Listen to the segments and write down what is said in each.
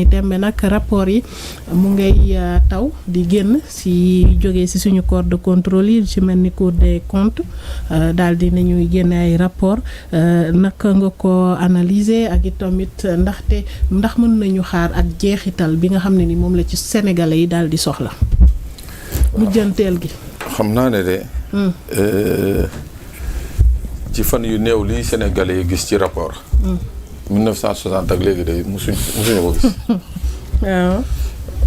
tembe nag rapport yi mu ngay taw di génn si jógee si suñu corps de contrôle yi ci mel ni Cour des comptes daal di nañuy génne ay rapport naka nga ko analyser ak itamit ndax mën nañu xaar ak jeexital bi nga xam ne ni moom la ci sénégalais yi daal di soxla mujjanteel gi. xam naa ne de ci fan yu néew li sénégalais yi gis ci rapport 1960 ak léegi de musuñu ko gis.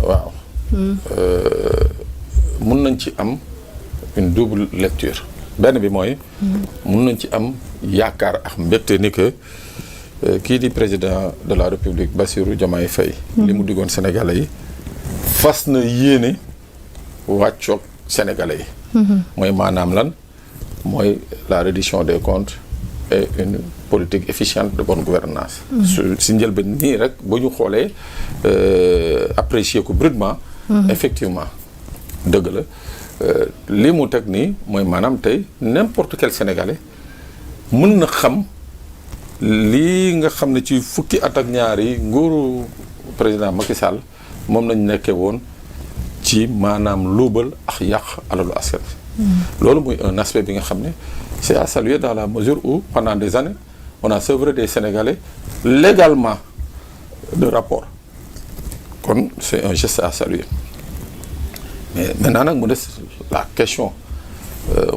waaw. mun nañ ci am une double lecture benn bi mooy. mun nañ ci am yaakaar ak mbégte ni que kii di président de la république Bassirou Diomaye Faye. li mu diggoon sénégalais yi fas na yéene wàccoog sénégalais yi. mooy maanaam lan mooy la reddition des comptes. Et une politique efficiente de bonne gouvernance si njëlbeen nii rek bu ñu xoolee apprécier ko brutalement effectivement dëgg la li mu teg nii mooy maanaam tey n'importe quel sénégalais mën na xam lii nga xam ne ci fukki at ak ñaar yi nguuru président Macky Sall moom lañ nekkee woon ci maanaam luubal ak yàq alalu askan bi loolu muy un aspect bi nga xam ne c'est à saluer dans la mesure où pendant des années on a sevré des Sénégalais légalement de rapport kon c'est un geste à saluer mais maintenant nag mu des la question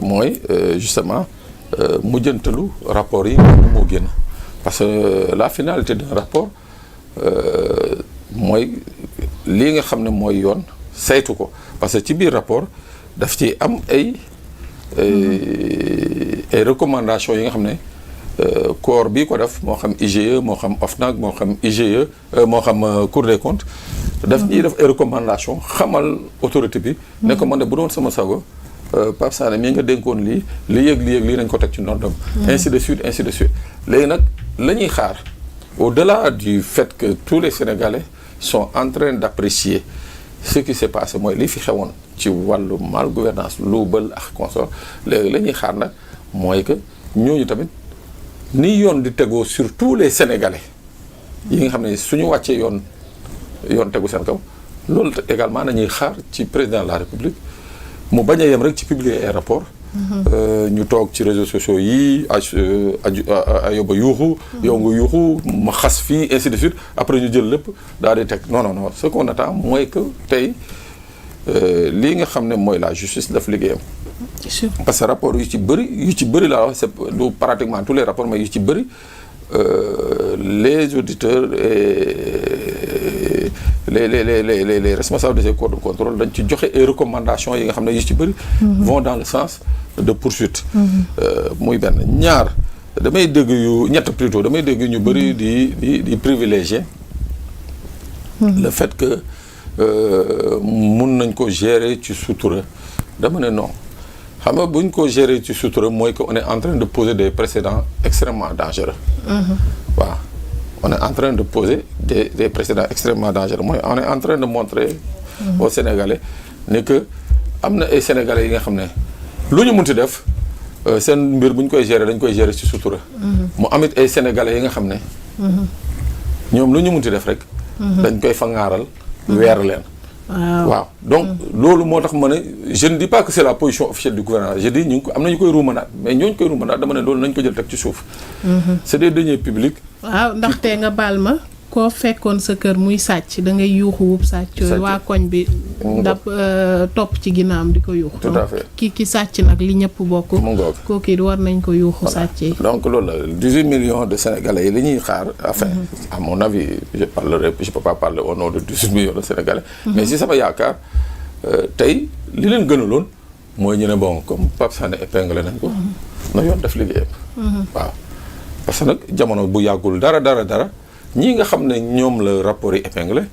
mooy justement mujjantalu rapport yi moo génn parce que la finalité d'un rapport mooy lii nga xam ne mooy yoon saytu ko parce que ci biir rapport daf ci am ay recommandations yi nga xam ne corps bii ko def moo xam IGE moo xam OFNAC moo xam IGE moo xam Cour des comptes daf ñuy def ay recommandations xamal autorité bi ne ko man de bu doon sama sago Pape Sané mii nga dénkoon lii lii nañ ko teg ci noddam ainsi de suite léegi nag la ñuy xaar au-delà du fait que tous les Sénégalais sont en train d'apprécier ce qui s'est passé mooy li fi xewoon ci wàllu mal gouvernance luubal ak consort léegi la ñuy xaar nag mooy que ñooñu tamit ni yoon di tegoo sur tous les Sénégalais yi nga xam ne suñu wàccee yoon tegu seen kaw loolu également nañuy xaar ci président de la République mu bañ a yem rek ci publier ay rapport ñu toog ci réseaux sociaux yi ayoba yuuxu yow nga yuuxu ma xas fii ainsi de suite après ñu jël lépp daal di teg non ce qu'on attend mooy que tey lii nga xam ne mooy la justice daf liggéeyam parce que rapport yu ci bëri laa wax c'est du pratiquement tous les rapports mais yu ci bëri les auditeurs et les responsables de ces corps de contrôle dañ ci joxe ay recommandations yi nga xam ne yu ci bëri vont dans le sens de poursuite muy benn ñaar damay dégg ñu bëri di privilégier le fait que mun nañ ko gérer ci sutura dama ne non xam nga buñ ko gérer ci sutura mooy que on est en train de poser des précédents extrêmement dangereux waaw on est en train de poser des précédents extrêmement dangereux mooy on est en train de montrer aux Sénégalais ne que am na ay Sénégalais yi nga xam ne lu ñu munti def seen mbir bu ñu koy gérer dañ koy gérer ci sutura mu amit ay Sénégalais yi nga xam ne ñoom lu ñu munti def rek dañ koy fangaaral weer leen waaw donc loolu moo tax ma ne je ne dis pas que c'est la position officielle du gouvernement je dis am na ñu koy ruumanaat mais ñooñu koy ruumanaat dama ne loolu nañ ko jël teg ci suuf c'est des deniers publics waaw ndaxte nga baal ma koo fekkoon sa kër muy sàcc da ngay yuuxu wub sàcc waa koñ bi topp ci ginnaam di ko yuuxu tout à fait ki sàcc nag li ñëpp bokk kooku war nañ ko yuuxu sàccee donc loolu la 18 millions de Sénégalais yi li ñuy xaar enfin à mon avis je peux pas parler au nom de 18 millions de Sénégalais mais si sama yaakaar tey li leen gënaloon mooy ñu ne bon comme Pape Sané épinglé nañ ko na yoon def liggéeyam waaw parce que nag jamono bu yàggul dara ñii nga xam ne ñoom la rapport yi épinglé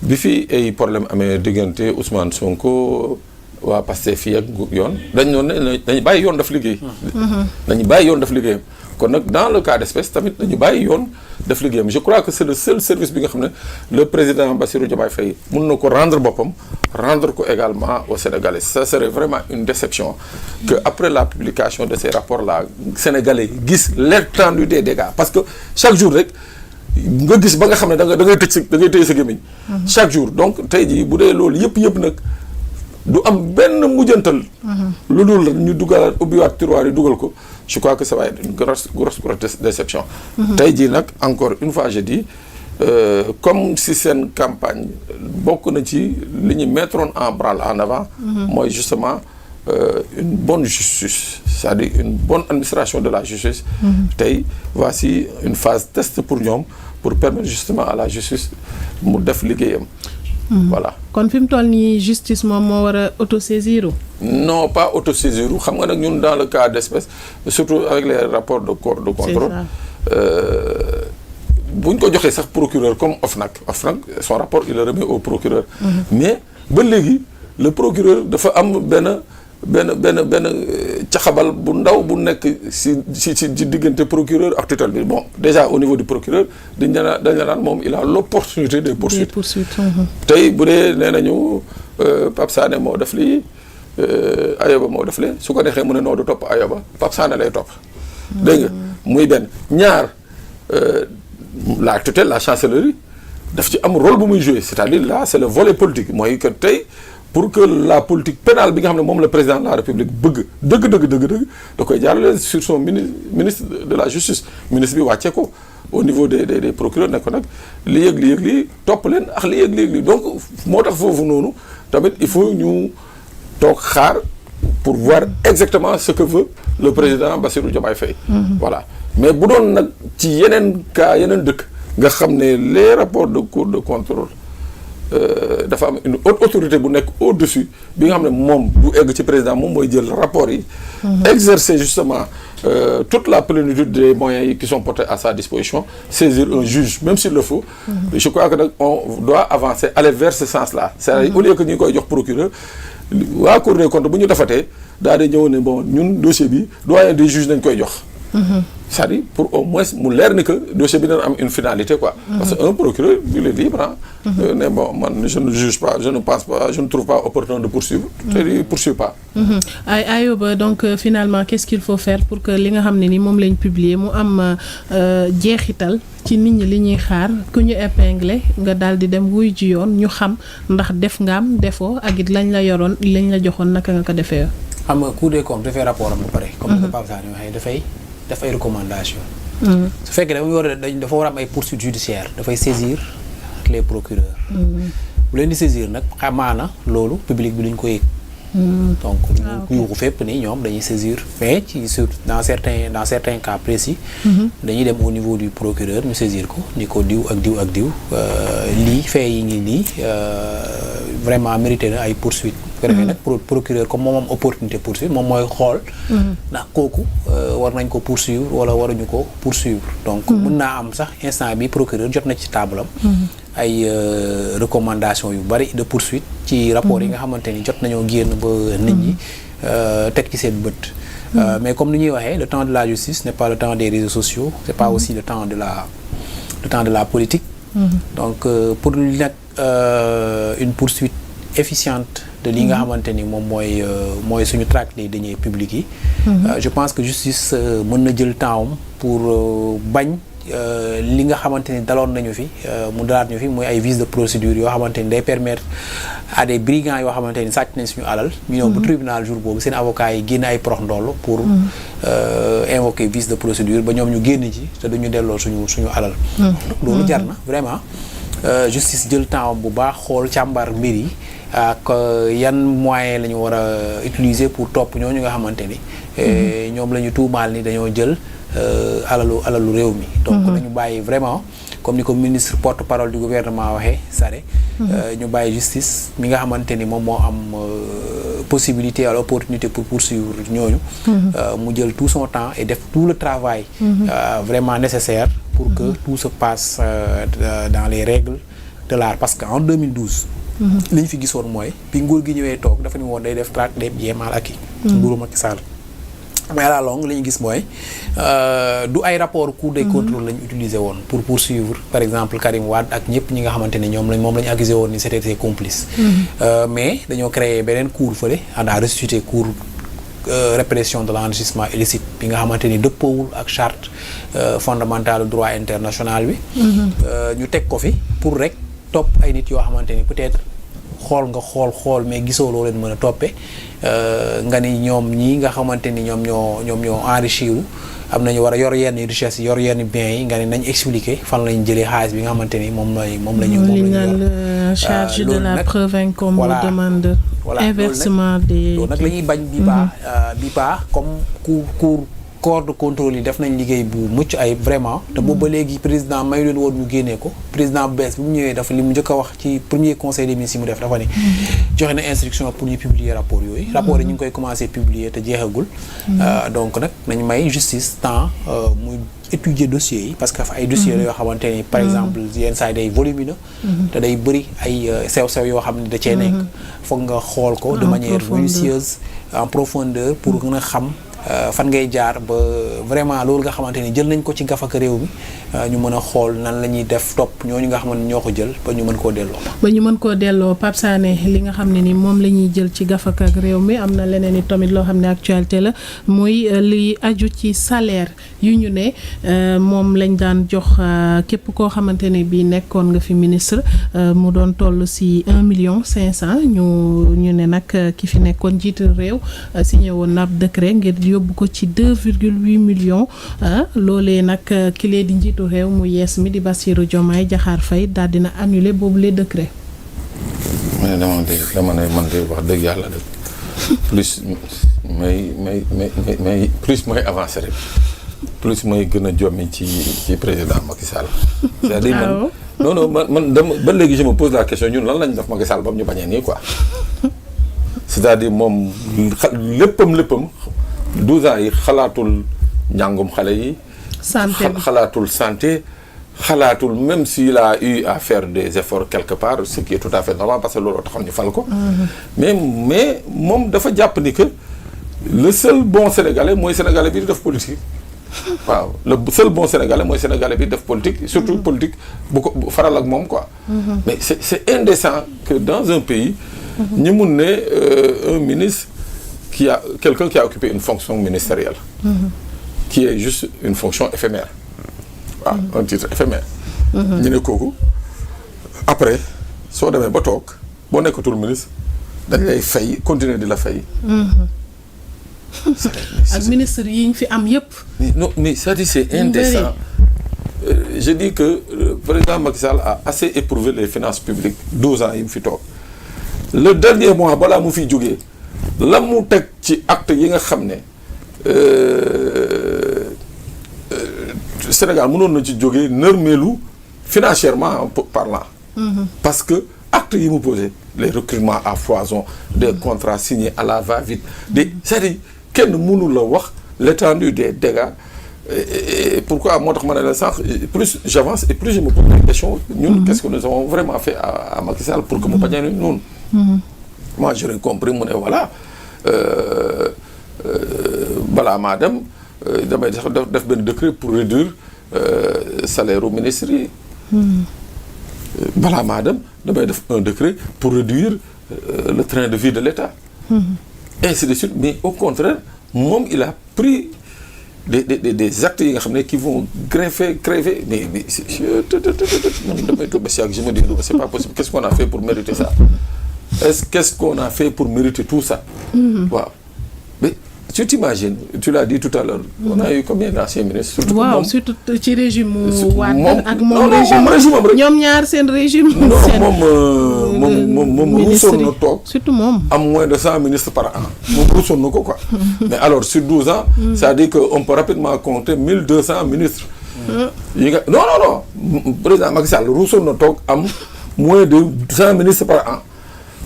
bi fi ay problème amee diggante Ousmane Sonko waa Pastef fii ak yoon dañ noon ne dañu bàyyi yoon daf liggéey dañu bàyyi yoon daf liggéeyam kon nag dans le cas d'espèce tamit dañu bàyyi yoon daf liggéeyam je crois que c'est le seul service bi nga xam ne le président Bassirou Diomaye Faye mun na ko rendre boppam rendre ko également aux Sénégalais ça serait vraiment une déception que après la publication de ces rapports là Sénégalais gis l'étendue des dégâts parce que chaque jour rek nga gis ba nga xam ne da ngay tëj sa gémmiñ chaque jour. Donc tey jii bu dee loolu yëpp nag du am benn mujjantal. lu dul ñu dugal ubbiwaat tiroir yi dugal ko, je crois que ça va être une grosse déception. tey jii nag encore une fois je dis comme si seen campagne bokk na ci li ñu mettroon en branle en avant. mooy justement une bonne justice, c'est-à-dire une bonne administration de la justice. tey voici une phase test pour ñoom pour permettre justement à la justice mu def liggéeyam. Voilà. kon fi mu toll nii justice moom moo war a autosaisir. Non, pas autosaisir. Xam nga nag ñun dans le cas d'espèce, surtout avec les rapports de corps de contrôle. bu ñu ko joxee sax procureur comme OFNAC son rapport il le remet au procureur. Mais ba léegi le procureur dafa am benn caxabal bu ndaw bu nekk ci diggante procureur ak tutelle bi. Bon, déjà au niveau du procureur dañ la naan moom il a l'opportunité des poursuites. tey bu dee nee nañu Pape Sané moo def lii Ayoba moo def lee su ko neexee mu ne noo du topp Ayoba Pape Sané lay topp. dégg nga muy benn ñaar. La tutelle, la chancellerie daf ci am rôle bu muy jouer, c'est-à-dire là c'est le volet politique mooy que tey pour que la politique pénale bi nga xam ne moom le président de la République bëgg dëgg da koy jaarale sur son ministre de la justice, ministre bi wàccee ko au niveau des procureurs ne ko nag li yëg lii topp leen ak li yëg lii donc moo tax foofu noonu tamit il faut ñu toog xaar pour voir exactement ce que veut le président Bassirou Diomaye Faye. Voilà. Mais bu doon nag ci yeneen cas yeneen dëkk nga xam ne les rapports de cour de contrôle dafa am une haute autorité bu nekk au-dessus bi nga xam ne moom du egg ci président moom mooy jël rapport yi. Exercer justement toute la plénitude des moyens qui sont portés à sa disposition, saisir un juge même s'il le faut. Je crois que nag on doit avancer aller vers ce sens-là. C'est-à-dire au lieu que ñu koy jox procureur waa Cour des comptes bu ñu defatee daal di ñëw ne bon ñun dossier bi doyen des juges nañ koy jox. C'est-à-dire pour au moins mu leer ni que dossier bi dana am une finalité quoi. Parce que un procureur il est libre ne bon man je ne juge pas, je ne pense pas, je ne trouve pas opportun de poursuivre. Il poursuit pas. Ayoba donc finalement qu'est-ce qu'il faut faire pour que li nga xam ne ni moom lañ publier mu am jeexital ci nit ñi li ñuy xaar ku ñu épinglé nga daal di dem wuy ji yoon ñu xam ndax def nga am defoo ak it lañ la yoroon lañ la joxoon naka nga ko defee. xam nga Cour des comptes dafay rapport am ba pare. comme ni ko Pape Sané waxee dafay def ay recommandations. su fekkee dafa war a am ay poursuites judiciaires dafay saisir les procureurs. bu leen di saisir nag xamaana loolu public bi duñ ko yëg. donc ñu yuuxu fépp ni ñoom dañuy saisir mais dans certains cas précis. dañuy dem au niveau du procureur ñu saisir ko ni ko diw ak diw lii fee yi ngi nii vraiment mérité na ay poursuites. bu ko defee nag procureur comme moom am opportunité poursuivre moom mooy xool. ndax kooku war nañ ko poursuivre wala waruñu ko poursuivre. donc mën naa am sax instant bi procureur jot na ci table am. ay recommandations yu bari de poursuite ci rapport yi nga xamante ni jot nañoo génn ba nit ñi teg ci seen bët. mais comme ni ñuy waxee le temps de la justice n'est pas le temps des réseaux sociaux c'est pas aussi le temps de la politique. donc pour nag une poursuite efficiente de li nga xamante ni moom mooy suñu traque des deniers publics yi. je pense que justice mën na jël temps pour bañ li nga xamante ni daloon nañu fi mu dalaat ñu fi mooy ay vices de procédure yoo xamante ni day permettre à des brigands yoo xamante ni sàcc nañ suñu alal ñu ñëw bu tribunal jour boobu seen avocats yi génn ay prox ndoll pour invoquer vice de procédure ba ñoom ñu génn ci te duñu delloo suñu alal. loolu jar na vraiment justice jël temps bu baax xool càmbar mbir yi ak yan moyen la ñu war a utiliser pour topp ñooñu nga xamante ni ñoom la ñu tuumaal ni dañoo jël alalu réew mi. donc nañu bàyyi vraiment comme ni ko ministre porte-parole du gouvernement waxee Saré. ñu bàyyi justice mi nga xamante ni moom moo am possibilité à l'opportunité pour poursuivre ñooñu. mu jël tout son temps et def tout le travail. vraiment nécessaire pour que tout se passe dans les règles de l'art parce que en 2012. li ñu fi gisoon mooy bi nguur gi ñëwee toog dafa ni woon day def traque des biens mal acquis. nguuru Macky Sall. mais à la longue li ñu gis mooy du ay rapport Cour des contrôles la ñu utiliser woon pour poursuivre par exemple Karim Wade ak ñëpp ñi nga xamante ne moom la ñu accusé woon ni c'était ses complices. mais dañoo créé beneen cour fële à ressuscité cour répression de l'enrichissement illicite bi nga xamante ni dëppoowul ak charte fondamentale droit international bi. ñu teg ko fi pour rek topp ay nit yoo xamante ni peut-être xool mais gisoo loo leen mën a toppee nga ni ñoom ñii nga xamante ni ñoom ñoo enrichiru am nañu war a yor yenn richesse yor yenn biens yi nga ne nañ expliquer fan lañ jëlee xaalis bi nga xamante ni moom lañu yor charge de la preuve incombe aux demandeurs. Inversement des loolu nag la ñuy bañ bi baax comme corps de contrôle yi def nañ liggéey bu mucc ay vraiment te boobu ba léegi président may leen woon ñu génnee ko président bu bees bi mu ñëwee dafa li mu njëkk a wax ci premier conseil des ministres yi mu def dafa ne joxe na instruction pour ñu publier rapport yooyu rapport yi ñu ngi koy commencer publier te jeexagul donc nag nañ may justice temps muy étudier dossiers yi parce que dafa ay dossiers la yoo xamante ni par exemple yenn saa yi day volumineux te day bëri ay sew-sew yoo xam ne da cee nekk foog nga xool ko de manière minutieuse en profondeur pour gën a xam fan ngay jaar ba vraiment loolu nga xamante ni jël nañ ko ci gafaka réew mi ñu mën a xool nan la ñuy def topp ñooñu nga xamante ni ñoo ko jël ba ñu mën koo delloo. Pape Sané li nga xam ne ni moom la ñuy jël ci gafaka ak réew mi am na leneen i tamit loo xam ne actualité la muy li aju ci salaire yu ñu ne moom lañ daan jox képp koo xamante ne bii nekkoon nga fi ministre mu doon toll si 1,5 million ñu ne nag ki fi nekkoon jiital réew signé woon na ab décret ngir yóbbu ko ci 2,8 millions loolee nag ki lee di njiitu réew mu yees mi di Bassirou Diomaye Diakhar Faye daal dina annuler boobu les décrets. ma ne dama ne man de wax dëgg yàlla de plus may plus may avancer rek plus may gën a jommi ci président Macky Sall. c'est-à-dire man dama ba léegi je me pose la question ñun lan lañ def Macky Sall ba mu ñu bañee nii quoi c'est-à-dire moom léppam 12 ans yi xalaatul njàngum xale yi. santé xalaatul santé xalaatul même s'il a eu à faire des efforts quelque part ce qui est tout à fait normal parce que loolu taxoon ñu fal ko. mais moom dafa jàpp ni que le seul bon sénégalais mooy sénégalais bi di def politique. waaw le seul bon sénégalais mooy sénégalais bi def politique surtout politique bu ko faral ak moom quoi. mais c'est indécent que dans un pays. ñu mun ne un ministre. Quelqu'un qui a occupé une fonction ministérielle qui est juste une fonction éphémère un titre éphémère ñu ne kooku après soo demee ba toog boo nekkatul ministre dañ lay fay continuer di la fay ak ministre yi ñu fi am yépp non mais c'est-à-dire c'est indécent je dis que le président Macky Sall a assez éprouvé les finances publiques 12 ans yi mu fi toog le dernier mois balaa mu fiy jógee la mu teg ci acte yi nga xam ne Sénégal mënoon na ci jógee nërmeelu financièrement parlant. Parce que acte yi mu posé les recrutements à foison des contrats signés à la va-vite c'est-à-dire kenn mënu la wax l'étendue des dégâts et pourquoi moo tax ma ne la sànq plus j'avance et plus je me pose des questions ñun qu'est-ce que nous avons vraiment fait à Macky Sall pour que mu bañ a noonu. Moi j'aurais compris mu ne voilà balaa maa dem damay def benn décret pour réduire salaire u ministres yi. balaa maa dem damay def un décret pour réduire le train de vie de l'État. Ainsi de suite mais au contraire moom il a pris des actes yi nga xam ne qui vont grever mais damay toog ba si ak je me dis non c'est pas possible qu'est-ce qu'on a fait pour mériter ça. Qu'est-ce qu'on a fait pour mériter tout ça. Waaw mais tu t'imagines tu l'as dit tout à l'heure on a eu combien d'anciens ministres. surtout waaw surtout ci régime Wade ak moom régime am rek ñoom ñaar seen régime. moom ruusoon na toog. surtout moom am moins de 100 ministres par an. moom ruusoon na ko quoi. mais alors sur 12 ans. c'est-à-dire que on peut rapidement compter 1200 ministres. yi nga non président Macky Sall ruusoon na toog am moins de 100 ministres par an.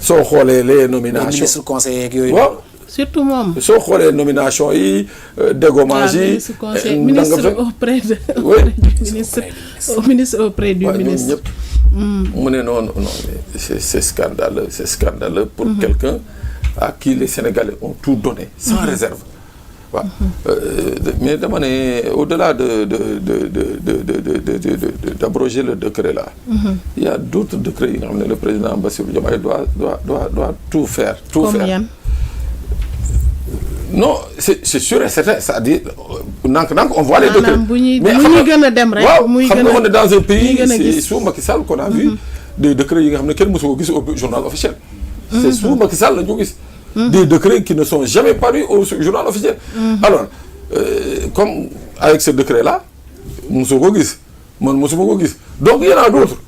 soo xoolee les nominations ministre conseiller ak yooyu. waaw surtout moom. soo xoolee nomination yi dégommage yi. ministre auprès de. ministre auprès du ministre. ñëpp. mu ne non c'est scandaleux pour quelqu'un à qui les Sénégalais ont tout donné sans réserve. waaw mais dama ne au-delà d'abroger le décret là. Il y a d'autres décrets yi nga xam ne le président Bassirou Diomaye doit tout faire. Comme yan. non c'est sûr et certain c'est-à-dire nank on voit les décrets. bu ñuy gën a dem rek. waaw muy xam gën nga a on est dans un pays gën a c'est gis. sous Macky Sall qu'on a vu des décrets yi nga xam ne kenn mësu ko gis au journal officiel. c'est sous Macky Sall la ñu gis. des décrets qui ne sont jamais parus au journal officiel. Alors comme avec ce décret là mësu ko gis man mësuma ko gis donc il y en a d'autres.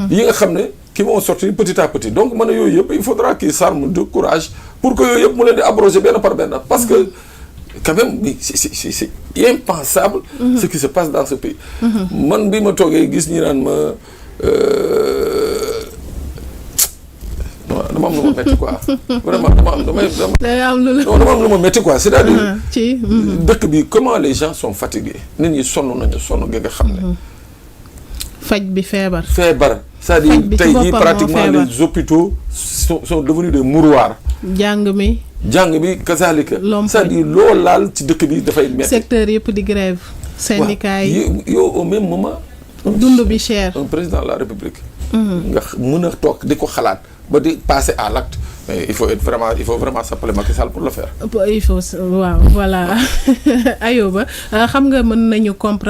yi nga xam ne qui vont sortir petit à petit donc man yooyu yëpp il faudra qu'ils s'arment de courage pour que yooyu yëpp mu leen di abroger benn par benn parce que quand même c'est impensable ce qui se passe dans ce pays. man bi ma toogee gis ñi naan ma dama am lu ma metti quoi vraiment dama am lu ma metti quoi c'est-à-dire ci dëkk bi comment les gens sont fatigués nit ñi sonn nañu sonn gi nga xam ne faj bi feebar. c'est-à-dire faj bi ci tey jii boppam pratiquement moo feebar. les hôpitaux sont devenus des mouroirs. jàng mi. jàng bi kazaalika. L'homme c'est-à-dire loo laal ci dëkk bi dafay metti. secteur yëpp di grève. syndicat yi yow au même moment. dund bi cher. un président de la République. nga mën a toog di ko xalaat ba di passer à l'acte mais il faut vraiment s'appeler Macky Sall pour le faire. il faut waaw voilà Ayoba xam nga mën nañu comprendre.